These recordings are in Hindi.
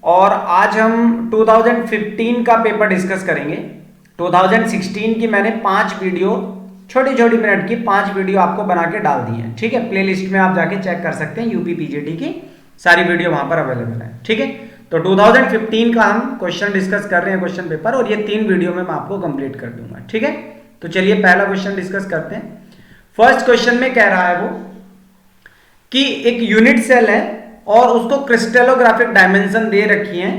और आज हम 2015 का पेपर डिस्कस करेंगे। 2016 की मैंने 5 वीडियो, छोटी छोटी मिनट की 5 वीडियो आपको बना के डाल दी है। ठीक है, प्लेलिस्ट में आप जाके चेक कर सकते हैं, यूपी पीजीटी की सारी वीडियो वहां पर अवेलेबल है। ठीक है, तो 2015 का हम क्वेश्चन डिस्कस कर रहे हैं, क्वेश्चन पेपर, और ये 3 वीडियो में मैं आपको कंप्लीट कर दूंगा। ठीक है, तो चलिए पहला क्वेश्चन डिस्कस करते हैं। फर्स्ट क्वेश्चन में कह रहा है वो कि एक यूनिट सेल है और उसको क्रिस्टलोग्राफिक डायमेंशन दे रखी है,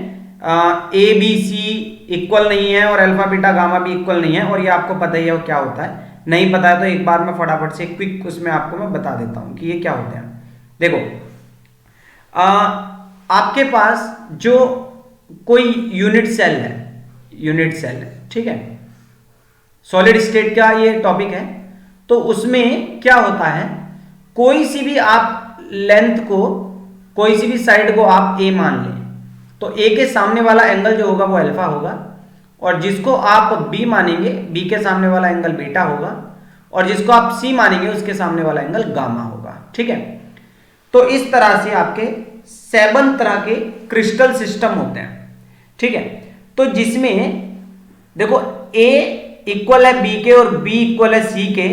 ए बी सी इक्वल नहीं है और अल्फा बीटा गामा भी इक्वल नहीं है, और ये आपको पता ही है वो क्या होता है। नहीं पता है तो एक बार मैं फटाफट से क्विक उसमें आपको मैं बता देता हूं कि ये क्या होते हैं। देखो, आपके पास जो कोई यूनिट सेल है, ठीक है, सॉलिड स्टेट का ये टॉपिक है, तो उसमें क्या होता है, कोई सी भी आप लेंथ को, कोई सी भी साइड को आप ए मान लें, तो ए के सामने वाला एंगल जो होगा वो अल्फा होगा, और जिसको आप बी मानेंगे, बी के सामने वाला एंगल बीटा होगा, और जिसको आप सी मानेंगे उसके सामने वाला एंगल गामा होगा। ठीक है, तो इस तरह से आपके 7 तरह के क्रिस्टल सिस्टम होते हैं। ठीक है, तो जिसमें देखो ए इक्वल है बी के और बी इक्वल है सी के,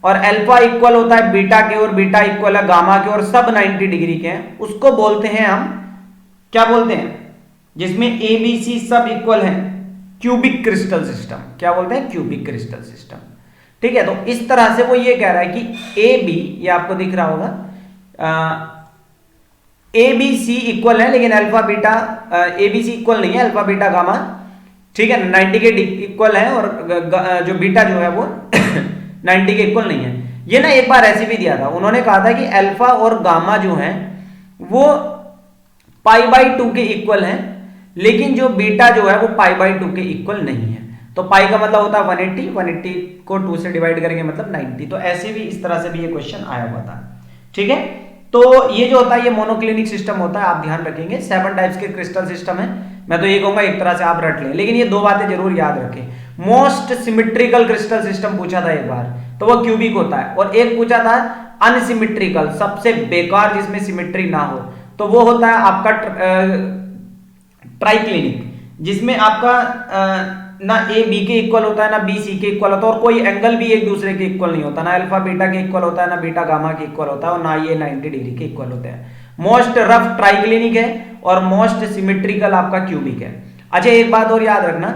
और अल्फा इक्वल होता है बीटा के और बीटा इक्वल है गामा के, और सब 90 डिग्री के हैं, उसको बोलते हैं हम, क्या बोलते हैं, जिसमें ए बी सी सब इक्वल है, क्यूबिक क्रिस्टल सिस्टम। क्या बोलते हैं? Cubic crystal system. ठीक है, तो इस तरह से वो ये कह रहा है कि ए बी, ये आपको दिख रहा होगा, ए बी सी इक्वल है, लेकिन alpha beta, a b c equal नहीं है, अल्फा बीटा गामा, ठीक है, 90 के इक्वल है, और जो बीटा जो है वो 90 के इक्वल नहीं है। ये ना एक बार ऐसे भी दिया था, उन्होंने कहा था कि अल्फा और गामा जो है वो π/2 के इक्वल है, लेकिन जो बीटा जो है वो π/2 के इक्वल नहीं है। तो पाई का मतलब होता है 180, 180 को 2 से डिवाइड करेंगे मतलब 90। तो ऐसे भी, इस तरह से भी ये क्वेश्चन आया हुआ था। ठीक है, तो ये जो होता है ये मोनोक्लिनिक सिस्टम होता है, आप ध्यान रखेंगे। 7 टाइप्स के क्रिस्टल सिस्टम है। मैं तो ये कहूंगा एक तरह से आप रट लें, लेकिन ये 2 बातें जरूर याद रखें। मोस्ट सिमेट्रिकल क्रिस्टल सिस्टम पूछा था एक बार, तो वो क्यूबिक होता है, और एक पूछा था अनसिमेट्रिकल, सबसे बेकार जिसमें सिमेट्री ना हो, तो वो होता है आपका ट्राइक्लिनिक, जिसमें आपका ना ए बी के इक्वल होता है, ना बी सी के इक्वल होता है, और कोई एंगल भी एक दूसरे के इक्वल नहीं होता, ना अल्फा बीटा के इक्वल होता है, ना बीटा गामा के इक्वल होता है, और ना ये 90 डिग्री के इक्वल होते हैं। मोस्ट रफ ट्राइक्लिनिक है, और मोस्ट सिमेट्रिकल आपका क्यूबिक है। अच्छा, एक बात और याद रखना,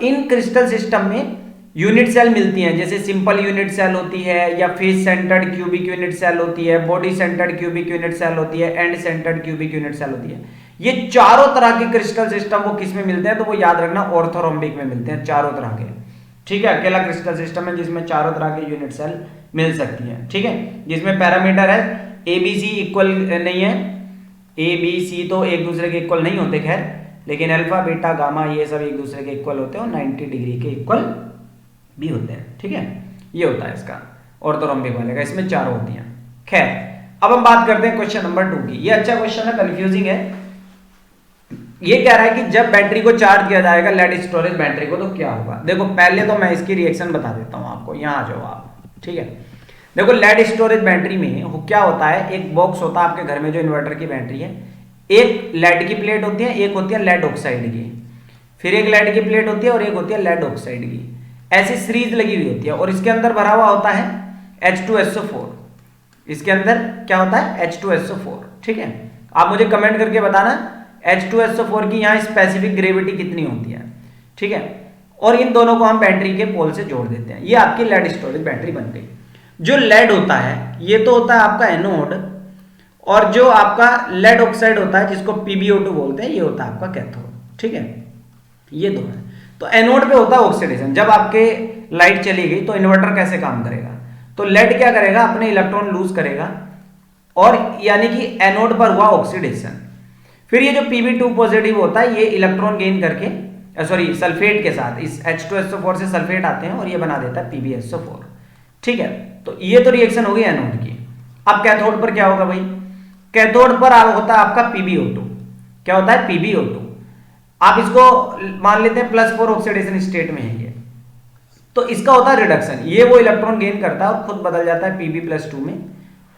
इन क्रिस्टल सिस्टम में यूनिट सेल मिलती हैं, जैसे सिंपल यूनिट सेल होती है, या face centred cubic unit cell होती है, body centred cubic unit cell होती है, end centred cubic unit cell होती है। ये चारों तरह के क्रिस्टल सिस्टम वो किस में मिलते हैं, तो वो याद रखना ऑर्थोरोम्बिक में मिलते हैं, चारों तरह के। ठीक है, अकेला क्रिस्टल सिस्टम है जिसमें चारों तरह के यूनिट सेल मिल सकती हैं। ठीक है, जिसमें पैरामीटर है ए बी सी इक्वल नहीं है, ए बी सी तो एक दूसरे के इक्वल नहीं होते खैर, लेकिन अल्फा बीटा गामा ये सब एक दूसरे के इक्वल होते हैं, और 90 डिग्री के इक्वल भी होते हैं। ठीक है, ये होता है इसका ऑर्थोरोम्बिक वाले का, इसमें चारों होती हैं। खैर, अब हम बात करते हैं क्वेश्चन नंबर 2 की। ये अच्छा क्वेश्चन है, कंफ्यूजिंग है। ये कह रहा है कि जब बैटरी को चार्ज किया जाएगा, लेड स्टोरेज बैटरी को, तो क्या होगा। देखो, पहले तो मैं इसकी रिएक्शन बता देता हूं आपको, यहां आ जाओ आप। ठीक है, देखो, लेड स्टोरेज बैटरी में क्या होता है, एक बॉक्स होता है आपके घर में जो इन्वर्टर की बैटरी है, एक लेड की प्लेट होती है, एक होती है लेड ऑक्साइड की, फिर एक लेड की प्लेट होती है, और एक होती है लेड ऑक्साइड की, ऐसी सीरीज लगी हुई होती है, और इसके अंदर भरा हुआ होता है H2SO4। इसके अंदर क्या होता है? H2SO4। ठीक है, आप मुझे कमेंट करके बताना H2SO4 की यहाँ स्पेसिफिक ग्रेविटी कितनी होती है। ठीक है, और इन दोनों को हम बैटरी के पोल से जोड़ देते हैं, ये आपकी लेड स्टोरेज बैटरी बन गई। जो लेड होता है ये तो होता है आपका एनोड, और जो आपका लेड ऑक्साइड होता है जिसको PbO2 बोलते हैं, ये होता है आपका कैथोड। ठीक है, ये दो है। तो एनोड पे होता है ऑक्सीडेशन। जब आपके लाइट चली गई तो इन्वर्टर कैसे काम करेगा, तो लेड क्या करेगा, अपने इलेक्ट्रॉन लूज करेगा, और यानी कि एनोड पर हुआ ऑक्सीडेशन। फिर ये जो Pb2 पॉजिटिव होता है, ये इलेक्ट्रॉन गेन करके, सॉरी, सल्फेट के साथ, इस H2SO4 से सल्फेट आते हैं, और ये बना देता है PbSO4। ठीक है, तो ये तो रिएक्शन हो गई एनोड की। अब कैथोड पर क्या होगा भाई, कैथोड पर होता है आपका PbO2। क्या होता है? PbO2। आप इसको मान लेते हैं +4 ऑक्सीडेशन स्टेट में है ये, तो इसका होता है रिडक्शन। ये वो इलेक्ट्रॉन गेन करता है और खुद बदल जाता है Pb+2 में,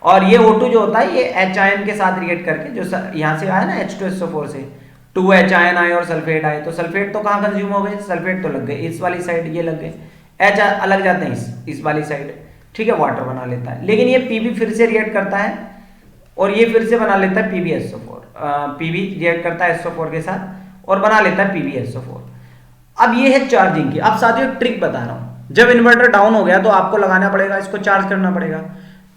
और ये O2 जो होता है ये H आयन के साथ रिएक्ट करके, जो यहाँ से आया ना H2SO4 से 2H आयन आए और सल्फेट आए, तो सल्फेट तो कहाँ कंज्यूम हो गए, सल्फेट तो लग गए इस वाली साइड, ये लग गए, H अलग जाते हैं इस वाली साइड, ठीक है, वाटर बना लेता है। लेकिन ये Pb फिर से रिएक्ट करता है और ये फिर से बना लेता है PbSO4, Pb रिएक्ट करता है SO4 के साथ और बना लेता है PbSO4। अब ये है चार्जिंग की। अब साथियों एक ट्रिक बता रहा हूं, जब इन्वर्टर डाउन हो गया तो आपको लगाना पड़ेगा, इसको चार्ज करना पड़ेगा।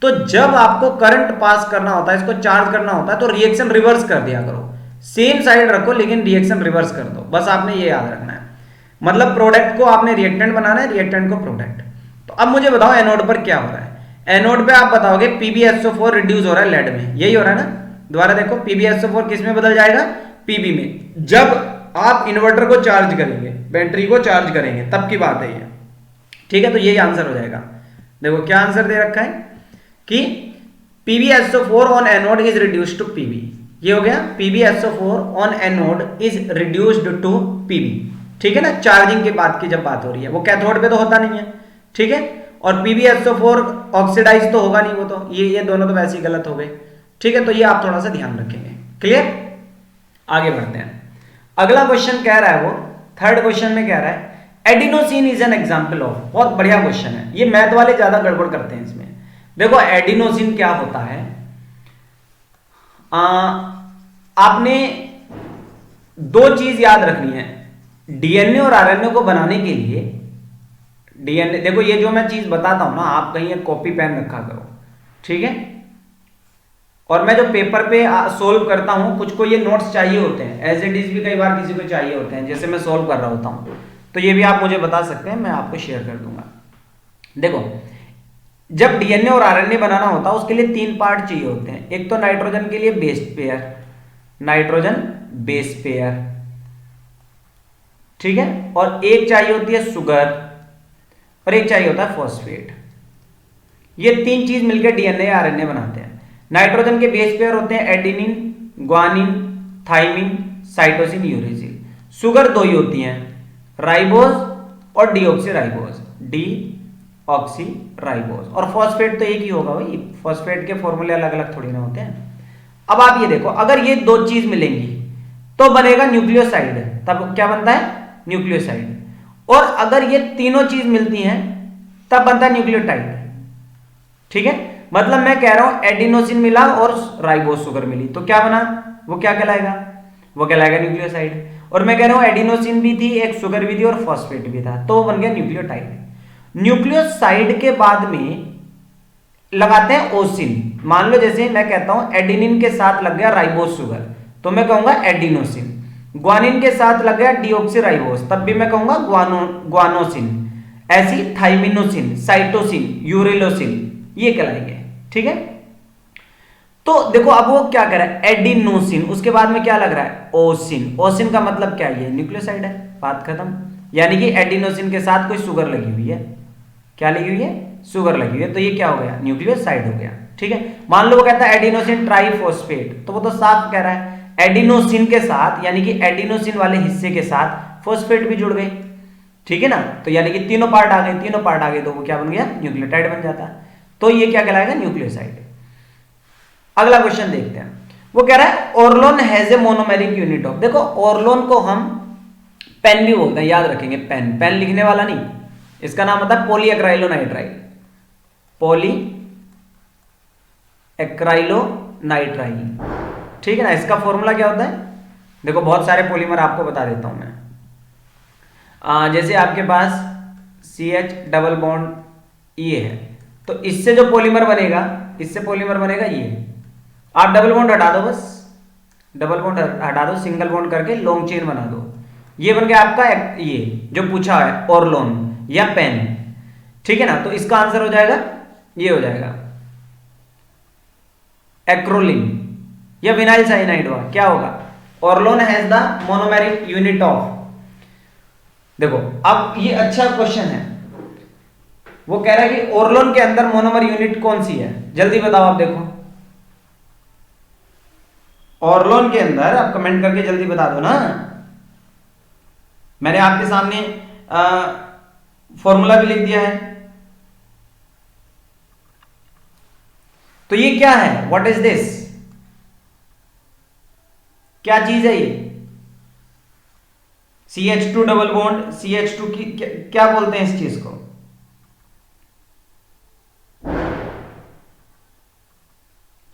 तो जब आपको करंट पास करना होता है, इसको चार्ज करना होता है, तो रिएक्शन रिवर्स कर दिया करो, सेम साइड रखो लेकिन रिएक्शन रिवर्स कर दो, बस आपने ये याद रखना है। मतलब प्रोडक्ट को आपने रिएक्टेंट बनाना है, रिएक्टेंट को प्रोडक्ट। तो अब मुझे बताओ एनोड पर क्या हो रहा है। एनोड पे आप बताओगे PbSO4 रिड्यूस हो रहा है लेड में, यही हो रहा है ना। दोबारा देखो, PbSO4 किस में बदल जाएगा, Pb में। जब आप इन्वर्टर को चार्ज करेंगे, बैटरी को चार्ज करेंगे, तब की बात है ये, ठीक है। तो यही आंसर हो जाएगा। देखो क्या आंसर दे रखा है कि PbSO4 on anode is reduced to Pb, ये हो गया PbSO4 on anode is reduced to Pb, ठीक है ना। चार्जिंग के बाद की जब बात हो रही है, वो कैथोड पे तो होता नहीं है, ठीक है। और PbSO4 ऑक्सीडाइज तो होगा नहीं, वो तो ये दोनों तो वैसे ही गलत हो गए, ठीक है। तो ये आप थोड़ा सा ध्यान रखेंगे, क्लियर। आगे बढ़ते हैं। अगला क्वेश्चन कह रहा है, वो थर्ड क्वेश्चन में कह रहा है adenosine is an example of, बहुत बढ़िया क्वेश्चन है ये, मैथ वाले ज्यादा गड़बड़ करते हैं इसमें। देखो एडिनोसिन क्या होता है, आपने दो चीज याद रखनी है। डीएनए और आरएनए को बनाने के लिए, डीएनए देखो ये जो मैं चीज बताता हूं ना, आप कहीं एक कॉपी पेन रखा करो, ठीक है। और मैं जो पेपर पे सोल्व करता हूं, कुछ को ये नोट्स चाहिए होते हैं, एज इट इज भी कई बार किसी को चाहिए होते हैं, जैसे मैं सोल्व कर रहा होता हूं, तो ये भी आप मुझे बता सकते हैं, मैं आपको शेयर कर दूंगा। देखो जब डीएनए और आरएनए बनाना होता है, उसके लिए तीन पार्ट चाहिए होते हैं। एक तो नाइट्रोजन के लिए base pair, nitrogen base pair, ठीक है। और एक चाहिए होती है शुगर, और एक चाहिए होता है फॉस्फेट। ये तीन चीज मिलकर डीएनए या आरएनए बनाते हैं। नाइट्रोजन के बेस पेयर होते हैं adenine, guanine, thymine, cytosine, uracil. Sugar दो ही होती हैं, राइबोज और डीऑक्सीराइबोज, डीऑक्सीराइबोज। और फॉस्फेट तो एक ही होगा भाई, फॉस्फेट के फॉर्मूले अलग अलग थोड़ी ना होते हैं। अब आप ये देखो, अगर ये दो चीज मिलेंगी तो बनेगा न्यूक्लियोसाइड, तब क्या बनता है, न्यूक्लियोसाइड। और अगर ये तीनों चीज मिलती हैं तब बनता है न्यूक्लियोटाइड, ठीक है। मतलब मैं कह रहा हूं एडिनोसिन मिला और राइबोज शुगर मिली, तो क्या बना, वो क्या कहलाएगा, वो कहलाएगा न्यूक्लियोसाइड। और मैं कह रहा हूं एडिनोसिन भी थी, एक शुगर भी थी और फॉस्फेट भी था, तो वो बन गया न्यूक्लियोटाइड। न्यूक्लियोसाइड के बाद में लगाते हैं ओसिन। मान लो जैसे मैं कहता हूं एडिनिन के साथ लग गया राइबोज शुगर, तो मैं कहूंगा एडिनोसिन। ग्वानिन के साथ लग गया डीऑक्सीराइबोज, तब भी मैं कहूंगा ग्वानोसिन। ऐसी थाइमिनोसिन, साइटोसिन, यूरेलोसिन, ये कहलाएंगे, ठीक है। तो देखो अब वो क्या कर रहा है, एडिनोसिन, उसके बाद में क्या लग रहा है, ओसिन। ओसिन का मतलब क्या है, न्यूक्लियोसाइड है, बात खत्म। यानी कि एडिनोसिन के साथ कोई शुगर लगी हुई है, क्या लगी हुई है, शुगर लगी हुई है, तो ये क्या हो गया, न्यूक्लियोसाइड हो गया, ठीक है। मान लो वो कहता है एडिनोसिन ट्राइफॉस्फेट, तो वो तो साफ कह रहा है एडिनोसिन के साथ, यानी कि एडिनोसिन वाले हिस्से के साथ फॉस्फेट भी जुड़ गए, ठीक है ना। तो यानी कि तीनों पार्ट आ गए, तीनों पार्ट आ गए, तो वो क्या बन गया, न्यूक्लियोटाइड बन जाता है। तो ये क्या कहलाएगा, न्यूक्लियोसाइड। अगला क्वेश्चन देखते हैं। वो कह रहा है Orlon has a monomeric unit of. देखो ओरलोन को हम पेन भी बोलते हैं, याद रखेंगे, पेन, पेन लिखने वाला नहीं, इसका नाम होता है पॉली एक्राइलोनाइट्राइल, पॉली एक्राइलोनाइट्राइल, ठीक है ना। इसका फॉर्मूला क्या होता है, देखो बहुत सारे पॉलीमर आपको बता देता हूं मैं। जैसे आपके पास CH डबल बॉन्ड ये है, तो इससे जो पॉलीमर बनेगा, इससे पॉलीमर बनेगा ये। आप डबल बॉन्ड हटा दो, बस डबल बॉन्ड हटा दो, सिंगल बॉन्ड करके लॉन्ग चेन बना दो, ये बन गया आपका ये जो पूछा है ओरलोन या पेन, ठीक है ना। तो इसका आंसर हो जाएगा, ये हो जाएगा एक्रोलिन या विनाइल साइनाइड हुआ, क्या होगा, Orlon has the monomeric unit of. देखो अब ये अच्छा क्वेश्चन है, वो कह रहा है कि ओरलोन के अंदर मोनोमर यूनिट कौन सी है, जल्दी बताओ आप। देखो ओरलोन के अंदर, आप कमेंट करके जल्दी बता दो ना, मैंने आपके सामने फॉर्मूला भी लिख दिया है। तो ये क्या है, व्हाट इज दिस, क्या चीज है ये, CH2 डबल बॉन्ड CH2 की क्या बोलते हैं इस चीज को,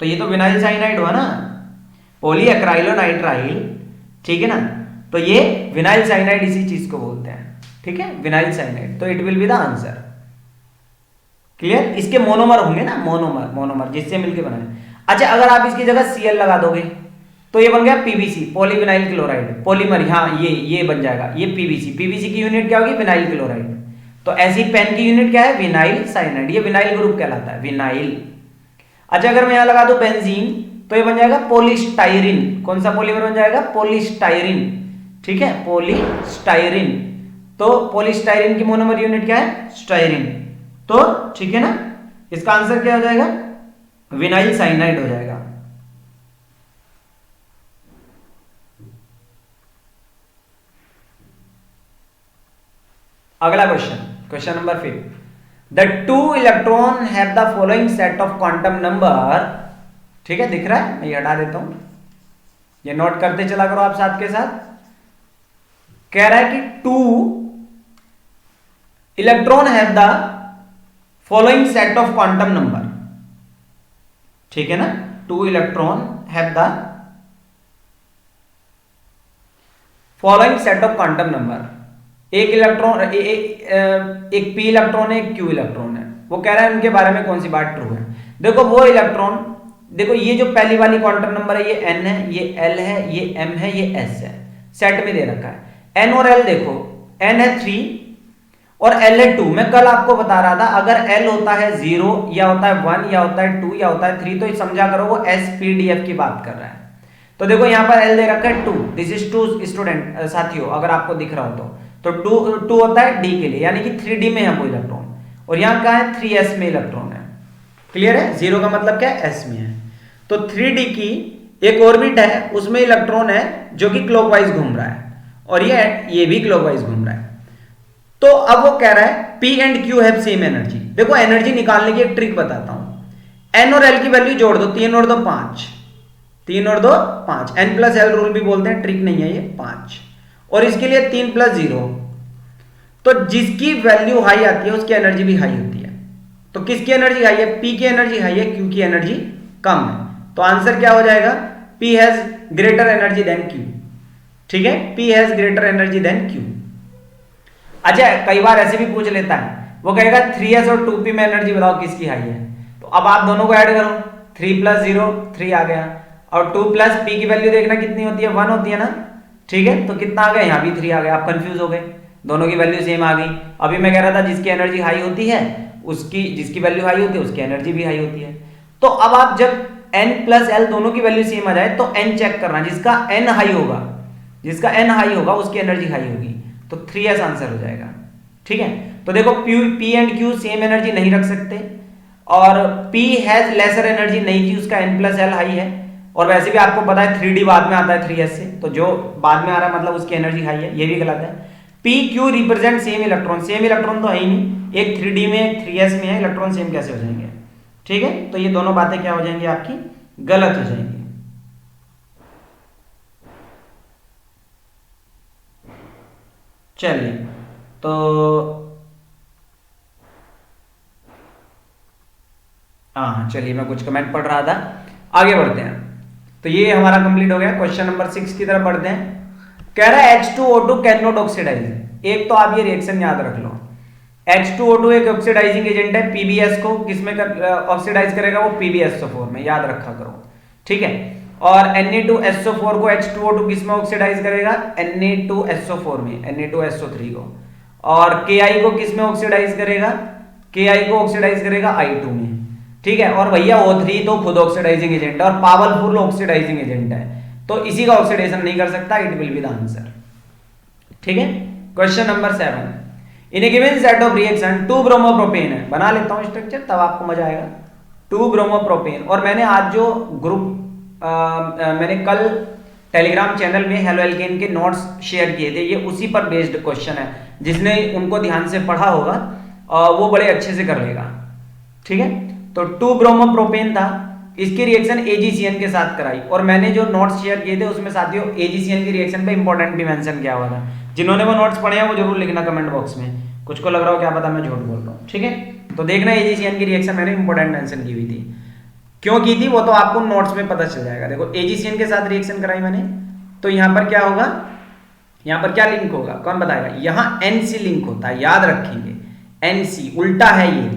तो ये तो विनाइल साइनाइड हुआ ना, पॉलीएक्राइलोनाइट्राइल, ठीक है ना, तो ये विनाइल साइनाइड इसी चीज को बोलते हैं, ठीक है, विनाइल साइनाइड, तो it will be the answer. Clear, इसके मोनोमर होंगे ना, मोनोमर जिससे मिलके बना है। अच्छा, अगर आप इसकी जगह Cl लगा दोगे तो ये बन गया PVC, पॉलीविनाइल क्लोराइड, पॉलीमर, हाँ ये बन जाएगा, ये PVC की यूनिट क्या होगी, विनाइल क्लोराइड। तो ऐसी पेन की यूनिट क्या है, विनाइल साइनाइड, ये विनाइल ग्रुप कहलाता है, विनाइल। अच्छा, अगर मैं यहां लगा दूं बेंजीन तो ये बन जाएगा पॉलीस्टाइरिन, कौन सा पॉलीमर बन जाएगा, पॉलीस्टाइरिन, ठीक है, पॉलीस्टाइरिन। तो पॉलीस्टाइरिन की मोनोमर यूनिट क्या है, स्टाइरिन, तो ठीक है ना, इसका आंसर क्या हो जाएगा, विनाइल साइनाइड हो जाएगा। अगला question number 5, the two electron have the following set of quantum number, ठीक है, दिख रहा है, मैं ये हटा देता हूं, ये नोट करते चला करो आप साथ के साथ। कह रहा है कि two electron have the following set of quantum number, ठीक है ना, two electron have the following set of quantum number, एक इलेक्ट्रॉन एक p इलेक्ट्रॉन है, एक q इलेक्ट्रॉन है, वो कह रहा है उनके बारे में कौन सी बात ट्रू है। देखो वो इलेक्ट्रॉन, देखो ये जो पहली वाली क्वांटम नंबर है, ये n है, ये l है, ये m है, ये s है, सेट में दे रखा है। n और l देखो, n है 3 और l है 2। मैं कल आपको बता रहा था अगर l होता है 0 या होता है 1 या होता है 2 या होता है 3 तो समझा करो वो SPDF की बात कर रहा है। तो देखो यहाँ पर l दे रखा है 2, दिस इज 2 स्टूडेंट साथियों, अगर आपको दिख रहा हो तो 2 होता है d के लिए, यानी कि 3d में है वो इलेक्ट्रॉन, और यहाँ कहाँ है 3s में इलेक्ट्रॉन है। क्लियर है, 0 का मतलब क्या है, s में है। तो 3d की एक ऑर्बिट है, उसमें इलेक्ट्रॉन है जो कि क्लॉकवाइज घूम रहा है, और ये भी क्लॉकवाइज घूम रहा है। तो अब वो कह रहा है p and q have same energy. देखो एनर्जी निकालने की एक ट्रिक बताता हूं, n और l की वैल्यू जोड़ दो, 3 और 2 5, 3 और 2 5, n प्लस l रूल भी बोलते हैं, ट्रिक नहीं है ये, 5, और इसके लिए 3 प्लस 0, तो जिसकी वैल्यू हाई आती है उसकी एनर्जी भी हाई होती है। तो किसकी एनर्जी हाई है, p की एनर्जी हाई है, q की एनर्जी कम है। तो आंसर क्या हो जाएगा, p has greater energy than q, ठीक है, p has greater energy than q। अच्छा, कई बार ऐसे भी पूछ लेता है, वो कहेगा 3s और 2p में एनर्जी बताओ किसकी हाई है। तो अब आप दोनों को ऐड करो, 3 प्लस 0 3 आ गया, और 2 प्लस p की वैल्यू देखना कितनी होती है, 1 होती है ना, ठीक है, तो कितना आ गया, यहाँ भी 3 आ गया। आप कंफ्यूज हो गए, दोनों की वैल्यू सेम आ गई। अभी मैं कह रहा था जिसकी एनर्जी हाई होती है उसकी, जिसकी वैल्यू हाई होती है उसकी एनर्जी भी हाई होती है। तो अब आप जब n प्लस l दोनों की वैल्यू सेम आ जाए तो n चेक करना, जिसका n हाई होगा, जिसका n हाई होगा उसकी एनर्जी हाई होगी, तो 3s आंसर हो जाएगा, ठीक है। तो देखो p and q same energy नहीं रख सकते, और p हैज लेसर एनर्जी नहीं थी, उसका n प्लस l हाई है, और वैसे भी आपको पता है 3d बाद में आता है 3s से, तो जो बाद में आ रहा है मतलब उसकी एनर्जी हाई है, ये भी गलत है। p q represent same electron, same electron तो है ही नहीं, एक 3d में एक 3s में है, इलेक्ट्रॉन सेम कैसे हो जाएंगे, ठीक है। तो ये दोनों बातें क्या हो जाएंगी आपकी, गलत हो जाएंगी। चलिए, तो हाँ चलिए, मैं कुछ कमेंट पढ़ रहा था, आगे बढ़ते हैं। तो ये हमारा कंप्लीट हो गया, क्वेश्चन नंबर 6 की तरफ बढ़ते हैं। कह रहा है H2O2 कैन नॉट ऑक्सीडाइज। एक तो आप ये रिएक्शन याद रख लो, H2O2 एक ऑक्सीडाइजिंग एजेंट है, PbS को किसमें ऑक्सीडाइज करेगा, वो PbSO4 में, याद रखा करो, ठीक है। और Na2SO4 को H2O2 किसमें ऑक्सीडाइज करेगा, Na2SO4 में, Na2SO3 को। और Ki को किसमें ऑक्सीडाइज करेगा, Ki को ऑक्सीडाइज करेगा I2 में, ठीक है। और भैया O3 तो खुद ऑक्सीडाइजिंग एजेंट है और पावरफुल ऑक्सीडाइजिंग एजेंट है, तो इसी का ऑक्सीडेशन नहीं कर सकता, it will be the answer, ठीक है। Question number 7, in A given set of reaction 2 bromopropane है, बना लेता हूं स्ट्रक्चर तब आपको मजा आएगा। 2 ब्रोमोप्रोपेन, और मैंने आज जो ग्रुप मैंने कल टेलीग्राम चैनल में हेलो एल्केन के नोट्स शेयर किए थे, ये उसी पर बेस्ड क्वेश्चन है, जिसने उनको ध्यान से पढ़ा होगा वो बड़े अच्छे से कर लेगा, ठीक है। तो 2 ब्रोमोप्रोपेन था, इसकी रिएक्शन AgCN के साथ कराई, और मैंने जो नोट्स शेयर किए थे उसमें साथियों AgCN की रिएक्शन पे इंपॉर्टेंट भी मेंशन किया हुआ था। जिन्होंने वो नोट्स पढ़े हैं वो जरूर लिखना कमेंट बॉक्स में। कुछ को लग रहा हो क्या पता मैं झूठ बोल रहा हूँ, ठीक है। तो देखना AgCN की रिएक्शन मैंने इंपॉर्टेंट मेंशन की हुई थी, क्यों की थी वो तो आपको नोट्स में पता चल जाएगा। देखो AgCN के साथ रिएक्शन कराई मैंने, तो यहाँ पर क्या होगा, यहाँ पर क्या लिंक होगा, कौन बताएगा। यहाँ NC लिंक होता है, याद रखेंगे NC उल्टा है ये।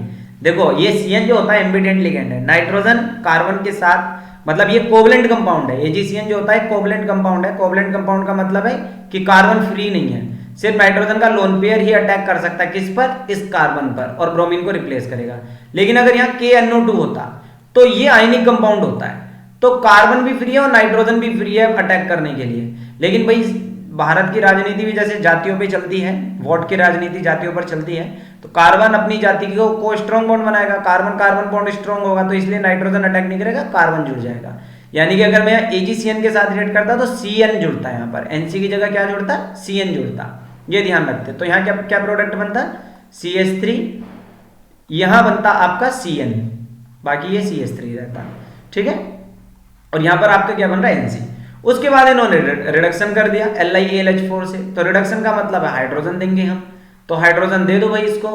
देखो ये CN जो होता है एम्बिडेंट लिगेंड है, नाइट्रोजन कार्बन के साथ, मतलब ये कोवलेंट कंपाउंड है। AgCN जो होता है कोवलेंट कंपाउंड है। कोवलेंट कंपाउंड का मतलब है कि कार्बन फ्री नहीं है, सिर्फ नाइट्रोजन का लोन पेयर ही अटैक कर सकता है, किस पर, इस कार्बन पर, और ब्रोमीन को रिप्लेस करेगा। लेकिन अगर यहाँ KNO2 होता तो ये आयनिक कंपाउंड होता है, तो कार्बन भी फ्री है और नाइट्रोजन भी फ्री है अटैक करने के लिए। लेकिन भाई भारत की राजनीति भी जैसे जातियों पे चलती है, वोट की राजनीति जातियों पर चलती है, तो कार्बन अपनी जाति को स्ट्रॉन्ग बॉन्ड बनाएगा, कार्बन कार्बन बॉन्ड स्ट्रॉन्ग होगा, तो इसलिए नाइट्रोजन अटैक नहीं करेगा, कार्बन जुड़ जाएगा। यानी कि अगर मैं AgCN के साथ रिएक्ट करता तो CN जुड़ता है, यहाँ पर NC की जगह क्या जुड़ता, CN जुड़ता, ये ध्यान रखते। तो यहाँ क्या क्या प्रोडक्ट बनता, CH3, यहाँ बनता आपका CN, बाकी ये CH3 रहता, ठीक है। और यहाँ पर आपका क्या बन रहा है, NC। उसके बाद इन्होंने रिडक्शन कर दिया LiAlH4 से, तो रिडक्शन का मतलब है हाइड्रोजन देंगे हम, तो हाइड्रोजन दे दो भाई इसको,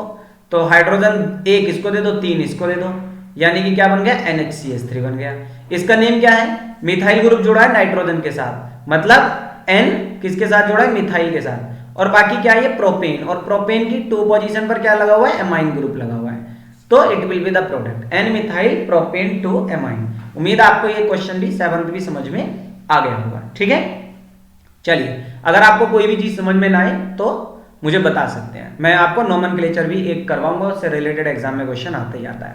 तो हाइड्रोजन 1 इसको दे दो, 3 इसको दे दो, यानी कि क्या बन गया, NHCH3 बन गया। इसका नेम क्या है, मिथाइल ग्रुप जुड़ा है नाइट्रोजन के साथ, मतलब N किसके साथ जुड़ा है, मिथाइल के साथ, और बाकी क्या है, ये प्रोपेन, और प्रोपेन की 2 पोजीशन पर क्या लगा हुआ है, एमाइन ग्रुप लगा हुआ है, तो it will be the product N methyl propane 2 amine. उम्मीद आपको ये क्वेश्चन भी 7th भी समझ में आ गया होगा, ठीक है। चलिए, अगर आपको कोई भी चीज समझ में ना आए तो मुझे बता सकते हैं, मैं आपको नोमेनक्लेचर भी एक करवाऊंगा, उससे रिलेटेड एग्जाम में क्वेश्चन आता ही आता है।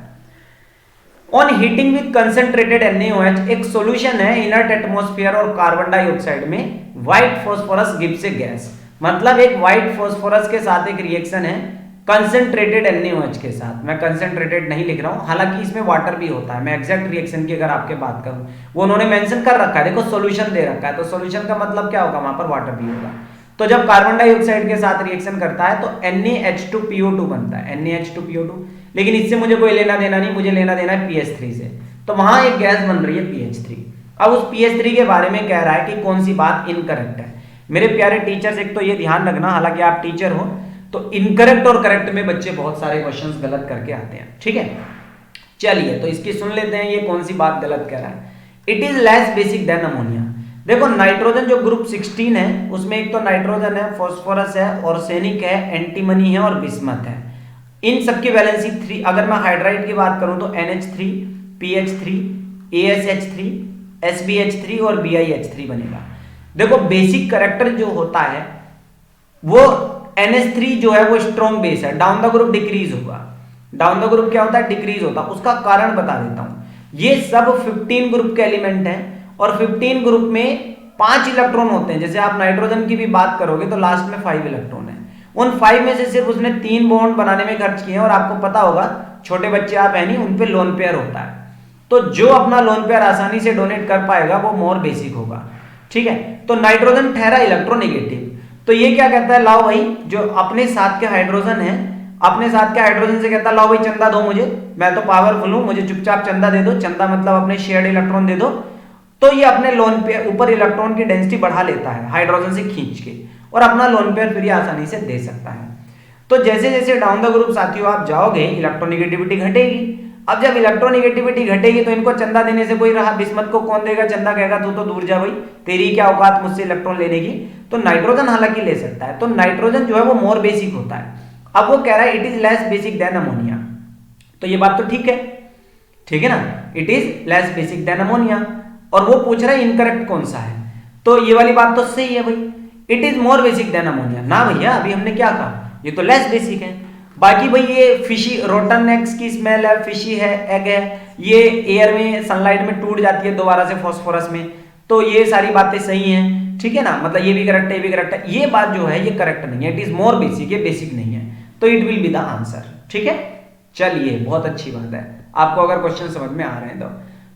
On heating with concentrated NaOH, एक सॉल्यूशन है इनर्ट एटमॉस्फेयर और कार्बन डाइऑक्साइड में व्हाइट फास्फोरस गिव्स ए गैस, मतलब एक व्हाइट फास्फोरस के साथ एक रिएक्शन है कंसंट्रेटेड NaOH के साथ। मैं कंसंट्रेटेड नहीं लिख रहा हूं, हालांकि इसमें वाटर भी होता है। मैं एग्जैक्ट रिएक्शन की अगर आपके बात करूं, वो उन्होंने मेंशन कर रखा है, देखो सॉल्यूशन दे रखा है, तो सॉल्यूशन का मतलब क्या होगा, वहां पर वाटर भी होगा। तो जब कार्बन डाइऑक्साइड के साथ रिएक्शन करता है तो NaH2PO2 बनता है, NaH2PO2। लेकिन इससे मुझे कोई लेना देना नहीं, मुझे लेना देना है PH3 से, तो वहां एक गैस बन रही है PH3। अब उस PH3 के बारे में कह रहा है कि कौन सी बात इनकरेक्ट है। मेरे प्यारे टीचर्स, एक तो ये ध्यान रखना, हालांकि आप टीचर हो तो इनकरेक्ट और करेक्ट में बच्चे बहुत सारे क्वेश्चंस गलत करके आते हैं, ठीक है। चलिए, तो इसकी सुन लेते हैं, ये कौन सी बात गलत कह रहा है। It is less basic than ammonia. देखो नाइट्रोजन जो ग्रुप 16 है, उसमें एक तो नाइट्रोजन है, फास्फोरस है, ऑर्सेनिक है, एंटीमनी है और बिस्मथ है। इन सबकी वैलेंसी 3, अगर मैं हाइड्राइड की बात करूं तो NH3, PH3, ASH3, SBH3 और BiH3 बनेगा। देखो बेसिक कैरेक्टर जो होता है वो NH3 जो है वो स्ट्रॉन्ग बेस है, डाउन द ग्रुप डिक्रीज होगा। डाउन द ग्रुप क्या होता है, डिक्रीज होता है। उसका कारण बता देता हूं। ये सब 15 ग्रुप के एलिमेंट हैं और 15 ग्रुप में 5 इलेक्ट्रॉन होते हैं। जैसे आप नाइट्रोजन की भी बात करोगे तो लास्ट में 5 इलेक्ट्रॉन है। उन 5 में से सिर्फ उसने 3 बॉन्ड बनाने में खर्च किए हैं, और आपको पता होगा छोटे बच्चे आप है नहीं, उन पे लोन पेयर होता है, तो जो अपना लोन पेयर आसानी से डोनेट कर पाएगा वो मोर बेसिक होगा, ठीक है। तो नाइट्रोजन ठहरा इलेक्ट्रोनेगेटिव, तो ये क्या कहता है, लाओ भाई जो अपने साथ के हाइड्रोजन है, अपने साथ के हाइड्रोजन से कहता है लाओ भाई चंदा दो मुझे, मैं तो पावरफुल हूं, मुझे चुपचाप चंदा दे दो। चंदा मतलब अपने शेयर्ड इलेक्ट्रॉन दे दो। तो ये अपने लोन पेयर ऊपर इलेक्ट्रॉन की डेंसिटी बढ़ा लेता है हाइड्रोजन से खींच के, और अपना लोन पेयर फ्री आसानी से दे सकता है। तो जैसे जैसे डाउन द ग्रुप साथियों आप जाओगे, इलेक्ट्रोनेगेटिविटी घटेगी। अब जब इलेक्ट्रोनेगेटिविटी घटेगी तो इनको चंदा देने से कोई रहा, बिस्मत को कौन देगा चंदा, कहेगा तू तो दूर जा भाई, तेरी क्या औकात मुझसे इलेक्ट्रॉन लेने की। तो नाइट्रोजन हालांकि ले सकता है, तो नाइट्रोजन जो है वो मोर बेसिक होता है। अब वो कह रहा है it is less basic than ammonia, तो ये बात तो ठीक है, ठीक है ना, it is less basic than ammonia. और वो पूछ रहा है इनकरेक्ट कौन सा है, तो ये वाली बात तो सही है भाई, it is more basic than ammonia. ना भैया, अभी हमने क्या कहा, ये तो लेस बेसिक है। बाकी भाई ये फिशी रोटन एग्स की स्मेल है, फिशी है, एग है, ये एयर में सनलाइट में टूट जाती है दोबारा से फास्फोरस में, तो ये सारी बातें सही हैं, ठीक है ना, मतलब ये भी करेक्ट है, ये भी करेक्ट है। ये बात जो है ये करेक्ट नहीं है, इट इज मोर बेसिक, ये बेसिक नहीं है, तो it will be the answer, ठीक है। चलिए, बहुत अच्छी बात है, आपको अगर क्वेश्चन समझ में आ रहे हैं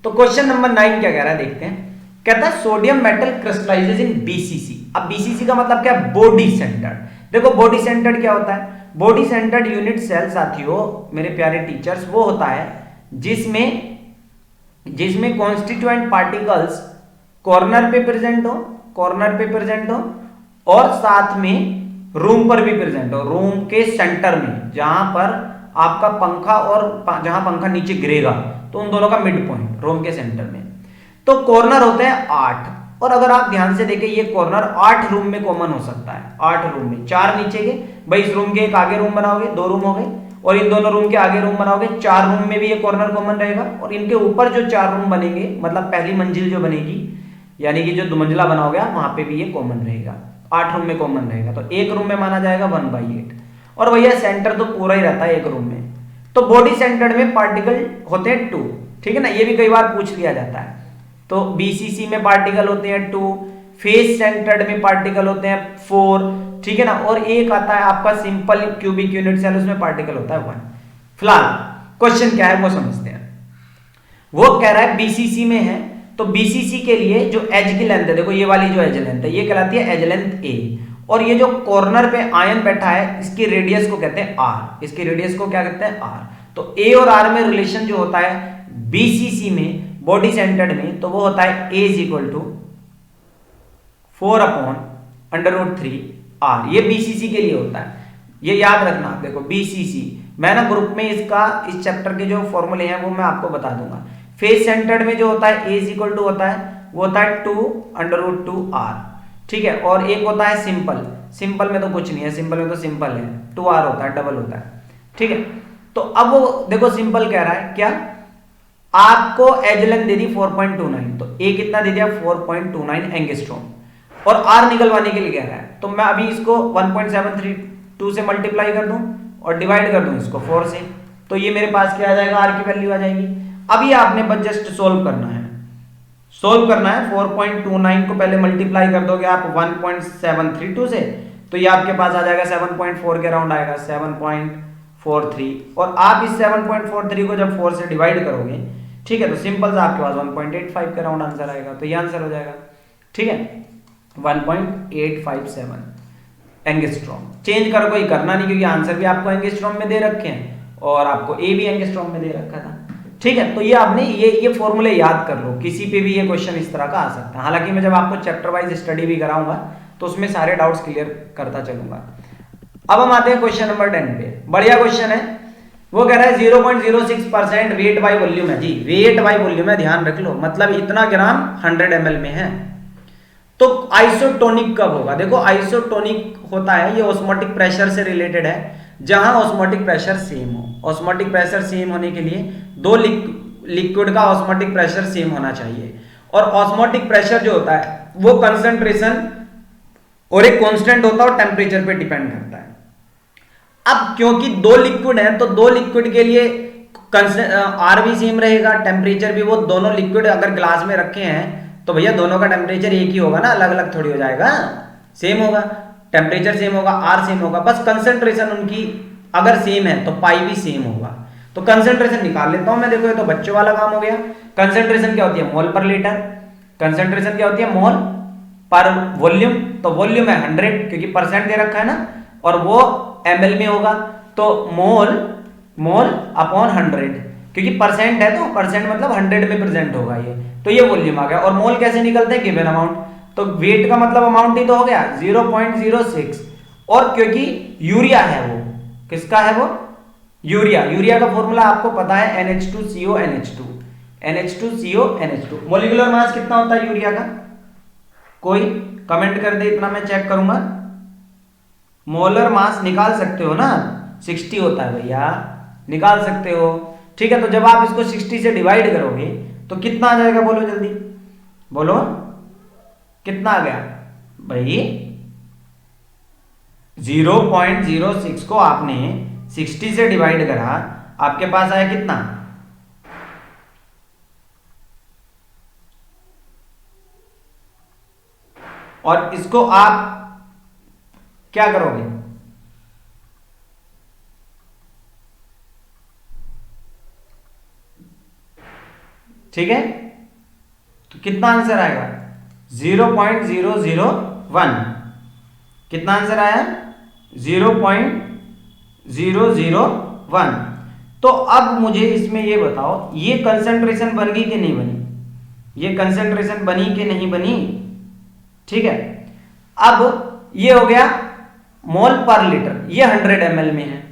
तो क्वेश्चन नंबर 9 क्या कह रहा है देखते हैं। कहता है सोडियम मेटल क्रिस्टलाइजेज इन BCC। अब BCC का मतलब क्या है, बॉडी सेंटर्ड। देखो बॉडी सेंटर्ड क्या होता है, बॉडी सेंटर्ड यूनिट सेल साथियों, मेरे प्यारे टीचर्स, वो होता है जिसमें जिसमें कॉन्स्टिट्यूएंट पार्टिकल्स कॉर्नर पे प्रेजेंट हो और साथ में रूम पर भी प्रेजेंट हो, रूम के सेंटर में जहां पर आपका पंखा और जहां पंखा नीचे गिरेगा तो उन दोनों का मिड पॉइंट रूम के सेंटर में। तो कॉर्नर होते हैं 8, और अगर आप ध्यान से देखें ये कॉर्नर 8 रूम में कॉमन हो सकता है। 8 रूम में 4 नीचे के, भाई इस रूम के एक आगे रूम बनाओगे 2 रूम हो गए, और इन दोनों रूम के आगे रूम बनाओगे 4 रूम में भी ये कॉर्नर कॉमन रहेगा, और इनके ऊपर जो 4 रूम बनेंगे मतलब पहली मंजिल जो बनेगी यानी कि जो 2 मंजिला बनाओगे आप वहां पे भी ये कॉमन रहेगा, 8 रूम में कॉमन रहेगा। तो एक रूम में माना जाएगा 1/8, और भैया सेंटर तो पूरा ही रहता है एक रूम में। तो बॉडी सेंटर्ड में पार्टिकल होते हैं 2, ठीक है ना, ये भी कई बार पूछ लिया जाता है। तो बीसीसी में पार्टिकल होते हैं 2, फेस सेंटर्ड में पार्टिकल होते हैं 4, ठीक है ना, और एक आता है आपका सिंपल क्यूबिक यूनिट सेल, उसमें पार्टिकल होता है 1। फिलहाल क्वेश्चन क्या है वो समझते हैं। वो कह रहा है बीसीसी में है, तो बीसीसी के लिए जो एज की लेंथ है, देखो ये वाली जो एज लेंथ है ये कहलाती है एज लेंथ ए, और ये जो कॉर्नर पे आयन बैठा है इसकी रेडियस को कहते हैं आर, इसकी रेडियस को क्या कहते हैं आर। तो ए और आर में रिलेशन जो होता है बीसीसी में बॉडी सेंटर्ड में, तो वो होता है A is equal to 4/√3 R। ये बीसीसी के लिए होता है, ये याद रखना। देखो बीसीसी मैं ना ग्रुप में इसका इस चैप्टर के जो फॉर्मूले हैं वो मैं आपको बता दूंगा। फेस सेंटर्ड में जो होता है A इज इक्वल टू होता है वो होता है 2√2 R, ठीक है, और एक होता है सिंपल, सिंपल में तो कुछ नहीं है, सिंपल में तो सिंपल है 2R होता है, डबल होता है, ठीक है। तो अब वो देखो सिंपल कह रहा है क्या, आपको एज लेंथ दे दी 4.29, तो ए कितना दे दिया 4.29 एंगस्ट्रॉम, और आर निकलवाने के लिए कह रहा है। तो मैं अभी इसको 1.732 से मल्टीप्लाई कर दूं और डिवाइड कर दूं इसको 4 से, तो ये मेरे पास क्या आ जाएगा, आर की वैल्यू आ जाएगी। अभी आपने बस जस्ट सोल्व करना है, 4.29 को पहले मल्टीप्लाई कर दोगे आप 1.732 से, तो ये आपके पास आ जाएगा 7.4 के अराउंड आएगा, 7.43, और आप इस 7.43 को जब 4 से डिवाइड करोगे, ठीक है, तो सिंपल सा आपके पास 1.85 के अराउंड आंसर आएगा, तो ये आंसर हो जाएगा, ठीक है, 1.857 एंगस्ट्रॉम। चेंज करो कोई करना नहीं, क्योंकि आंसर भी आपको एंगस्ट्रॉम में दे रखे हैं और आपको ए भी एंगस्ट्रॉम में दे रखा था, ठीक है। तो ये आपने ये फॉर्मूले याद कर लो, किसी पे भी ये क्वेश्चन इस तरह का आ सकता है। हालांकि मैं जब आपको चैप्टर वाइज स्टडी भी कराऊंगा तो उसमें सारे डाउट्स क्लियर करता चलूंगा। अब हम आते हैं क्वेश्चन नंबर 10 पे, बढ़िया क्वेश्चन है। वो कह रहा है 0.06% वेट बाय वॉल्यूम है जी, वेट बाय वॉल्यूम है, ध्यान रख लो, मतलब इतना ग्राम 100 ml में है। तो आइसोटोनिक कब होगा, देखो आइसोटोनिक होता है, ये ऑस्मोटिक प्रेशर से रिलेटेड है, जहां ऑस्मोटिक प्रेशर सेम हो। ऑस्मोटिक प्रेशर सेम होने के लिए दो लिक्विड का ऑस्मोटिक प्रेशर सेम होना चाहिए, और ऑस्मोटिक प्रेशर जो होता है वो कंसंट्रेशन और एक कांस्टेंट होता है और टेम्परेचर पे डिपेंड करता है। अब क्योंकि दो लिक्विड हैं, तो दो लिक्विड के लिए आर भी सेम रहेगा, टेम्परेचर भी, वो दोनों लिक्विड अगर ग्लास में रखे हैं तो भैया दोनों का टेम्परेचर एक ही होगा ना, अलग अलग थोड़ी हो जाएगा, सेम होगा, टेम्परेचर सेम होगा, आर सेम होगा, बस कंसंट्रेशन उनकी अगर सेम है तो पाई भी सेम होगा। तो कंसंट्रेशन निकाल लेता हूं मैं, देखो ये तो बच्चों वाला काम हो गया। कंसंट्रेशन क्या होती है, मोल पर लीटर, कंसंट्रेशन क्या होती है, मोल पर वॉल्यूम, तो वॉल्यूम है 100 क्योंकि परसेंट दे रखा है ना, और वो ml में होगा, तो मोल अपॉन 100, क्योंकि परसेंट है तो परसेंट मतलब 100 में प्रेजेंट होगा ये, तो ये वॉल्यूम आ गया। और मोल कैसे निकलते हैं, गिवन अमाउंट, तो वेट का मतलब अमाउंट ही तो हो गया 0.06, और क्योंकि यूरिया है, वो किसका है, वो यूरिया का फॉर्मूला आपको पता है NH2CO NH2 मोलिकुलर मास कितना होता है यूरिया का, कोई कमेंट कर दे, इतना मैं चेक करूंगा। मोलर मास निकाल सकते हो ना, 60 होता है भैया, निकाल सकते हो, ठीक है। तो जब आप इसको 60 से डिवाइड करोगे तो कितना आ जाएगा, बोलो जल्दी बोलो, कितना आ गया भाई, 0.06 को आपने 60 से डिवाइड करा, आपके पास आया कितना, और इसको आप क्या करोगे, ठीक है, तो कितना आंसर आएगा 0.001, कितना आंसर आया 0.001। तो अब मुझे इसमें ये बताओ, ये कंसेंट्रेशन बन गई कि नहीं बनी? ये कंसेंट्रेशन बनी कि नहीं बनी? ठीक है, अब ये हो गया मोल पर लीटर, ये 100 ml में है,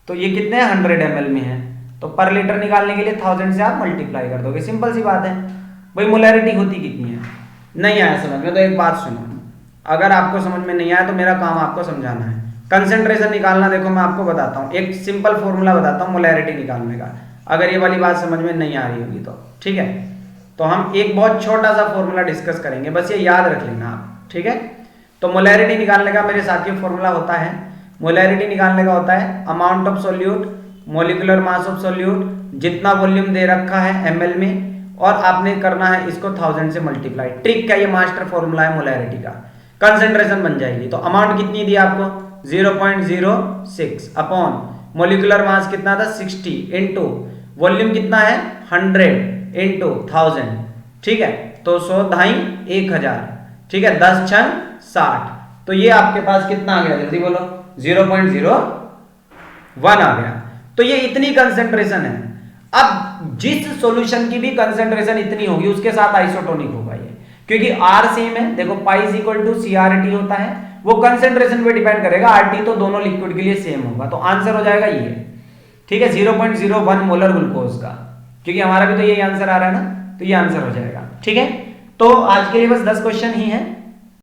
तो ये कितने 100 ml में है, तो पर लीटर निकालने के लिए 1000 से आप मल्टीप्लाई कर दोगे, सिंपल सी बात है भाई। मोलैरिटी होती कितनी है? नहीं आया समझ में तो एक बात सुनो, अगर आपको समझ में नहीं आया तो मेरा काम आपको समझाना है। कंसेंट्रेशन निकालना, देखो मैं आपको बताता हूँ, एक सिंपल फॉर्मूला बताता हूँ मोलैरिटी निकालने का, अगर ये वाली बात समझ में नहीं आ रही होगी तो ठीक है। तो हम एक बहुत छोटा सा फॉर्मूला डिस्कस करेंगे, बस ये याद रख लेना आप, ठीक है। तो मोलैरिटी निकालने का मेरे साथियों फॉर्मूला होता है, मोलैरिटी निकालने का होता है amount of solute, molecular mass of solute, जितना वॉल्यूम दे रखा है ml में, और आपने करना है इसको 1000 से मल्टीप्लाई। ट्रिक का ये मास्टर फॉर्मूला है मोलैरिटी का, कंसेंट्रेशन बन जाएगी। तो अमाउंट कितनी दी आपको 0.06 अपॉन मोलिकुलर मास कितना था 60 इंटू वॉल्यूम कितना है 100 इंटू 1000, ठीक है। तो 100 ढाई 1000, ठीक है, 10 छन 60, तो ये आपके पास कितना आ गया जल्दी बोलो? 0.01 आ गया। तो ये इतनी कंसेंट्रेशन है। अब जिस सॉल्यूशन की भी कंसेंट्रेशन इतनी होगी उसके साथ आइसोटोनिक होगा ये, क्योंकि R सेम है। देखो pi is equal to CRT होता है, वो कंसेंट्रेशन पे डिपेंड करेगा, RT तो दोनों लिक्विड के लिए सेम होगा। तो आंसर हो जाएगा ये, ठीक है, 0.01 मोलर ग्लूकोज का, क्योंकि हमारा भी तो यही आंसर आ रहा है ना, तो ये आंसर हो जाएगा, ठीक है। तो आज के लिए बस 10 क्वेश्चन ही है।